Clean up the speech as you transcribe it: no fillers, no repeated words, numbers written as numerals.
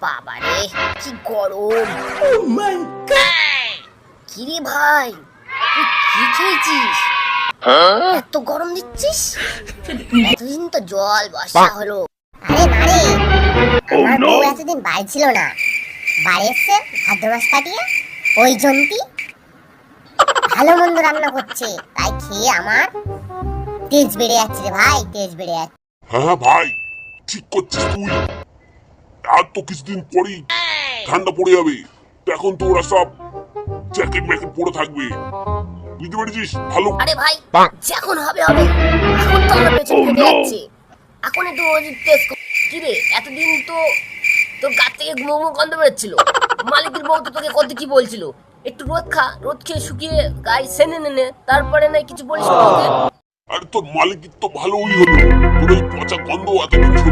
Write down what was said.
বাবারে কি গরম! কিরে ভাই, তুই কি খেয়েছিস? এত গরম দিচ্ছিস? এতদিন তো জল বর্ষা হলো। আরে না রে, আমার বউ এতদিন বাড়ি ছিল না, বাড়ি এসছে ভাদ্র মাস কাটিয়ে। ওই জন্তি ভালো মন্দ রান্না করছে, তাই খেয়ে আমার তেজ বেড়ে যাচ্ছে রে ভাই, তেজ বেড়ে যাচ্ছে। হ্যাঁ ভাই, ঠিক করছিস তুই। আর তো কিছুদিন পরেই ঠান্ডা পড়ে যাবে, এখন তো ওরা সব জ্যাকেট ম্যাকেট পরে থাকবে, বুঝতে পেরেছিস? ভালো। আরে ভাই, যখন হবে হবে, এখন তো আমার পেছন ফেটে যাচ্ছে। এখন একটু টেস্ট। কিরে, এতদিন তো তোর গা থেকে গুমো গন্ধ বেরোচ্ছিল। মালিকের বউ তো তোকে কত কি বলছিল, একটু রোদ খা, রোদ খেয়ে শুকিয়ে গায়ে সেনে নে, তারপরে নাই কিছু বলিস না ওকে। আরে তোর মালিক তো ভালোই হলো, তোর ওই পচা গন্ধ এতদিন